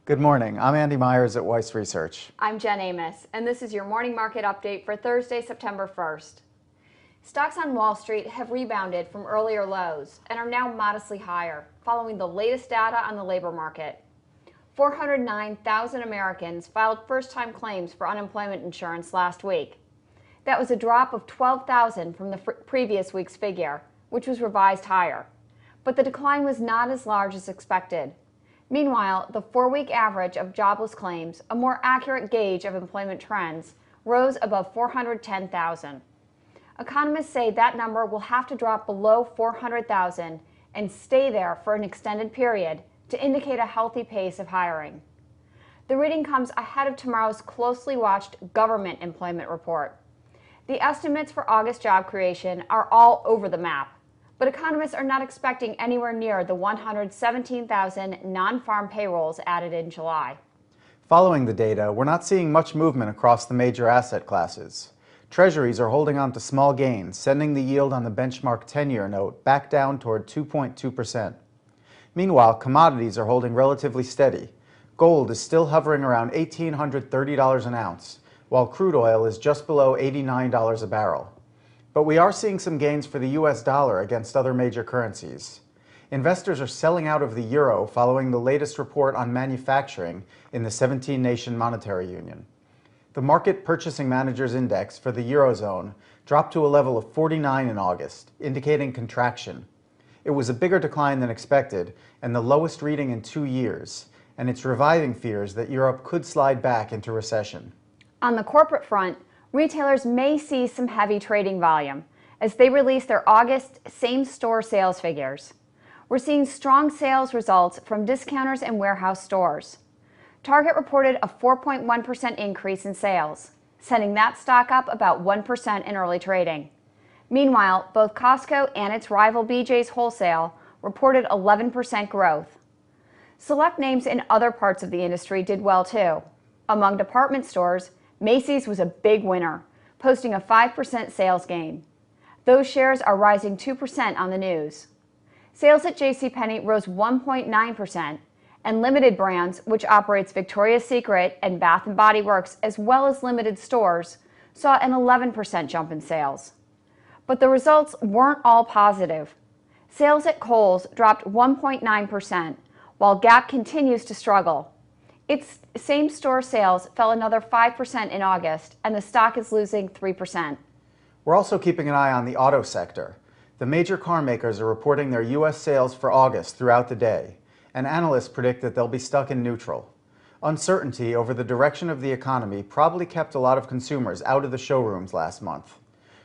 Good morning. I'm Andy Myers at Weiss Research. I'm Jen Amos, and this is your morning market update for Thursday, September 1st. Stocks on Wall Street have rebounded from earlier lows and are now modestly higher, following the latest data on the labor market. 409,000 Americans filed first-time claims for unemployment insurance last week. That was a drop of 12,000 from the previous week's figure, which was revised higher. But the decline was not as large as expected. Meanwhile, the 4-week average of jobless claims, a more accurate gauge of employment trends, rose above 410,000. Economists say that number will have to drop below 400,000 and stay there for an extended period to indicate a healthy pace of hiring. The reading comes ahead of tomorrow's closely watched government employment report. The estimates for August job creation are all over the map, but economists are not expecting anywhere near the 117,000 non-farm payrolls added in July. Following the data, we're not seeing much movement across the major asset classes. Treasuries are holding on to small gains, sending the yield on the benchmark 10-year note back down toward 2.2%. Meanwhile, commodities are holding relatively steady. Gold is still hovering around $1,830 an ounce, while crude oil is just below $89 a barrel. But we are seeing some gains for the US dollar against other major currencies. Investors are selling out of the euro following the latest report on manufacturing in the 17-nation monetary union. The Market Purchasing Managers Index for the Eurozone dropped to a level of 49 in August, indicating contraction. It was a bigger decline than expected and the lowest reading in 2 years, and it's reviving fears that Europe could slide back into recession. On the corporate front, retailers may see some heavy trading volume as they release their August same-store sales figures. We're seeing strong sales results from discounters and warehouse stores. Target reported a 4.1% increase in sales, sending that stock up about 1% in early trading. Meanwhile, both Costco and its rival BJ's Wholesale reported 11% growth. Select names in other parts of the industry did well too. Among department stores, Macy's was a big winner, posting a 5% sales gain. Those shares are rising 2% on the news. Sales at JCPenney rose 1.9%, and Limited Brands, which operates Victoria's Secret and Bath & Body Works as well as limited stores, saw an 11% jump in sales. But the results weren't all positive. Sales at Kohl's dropped 1.9%, while Gap continues to struggle. Its same-store sales fell another 5% in August, and the stock is losing 3%. We're also keeping an eye on the auto sector. The major car makers are reporting their U.S. sales for August throughout the day, and analysts predict that they'll be stuck in neutral. Uncertainty over the direction of the economy probably kept a lot of consumers out of the showrooms last month.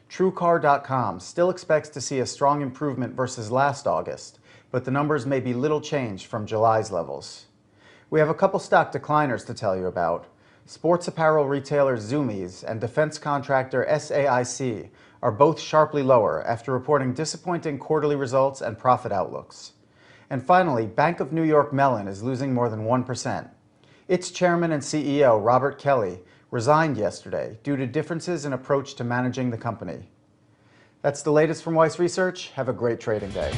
TrueCar.com still expects to see a strong improvement versus last August, but the numbers may be little changed from July's levels. We have a couple stock decliners to tell you about. Sports apparel retailer Zumiez and defense contractor SAIC are both sharply lower after reporting disappointing quarterly results and profit outlooks. And finally, Bank of New York Mellon is losing more than 1%. Its chairman and CEO, Robert Kelly, resigned yesterday due to differences in approach to managing the company. That's the latest from Weiss Research. Have a great trading day.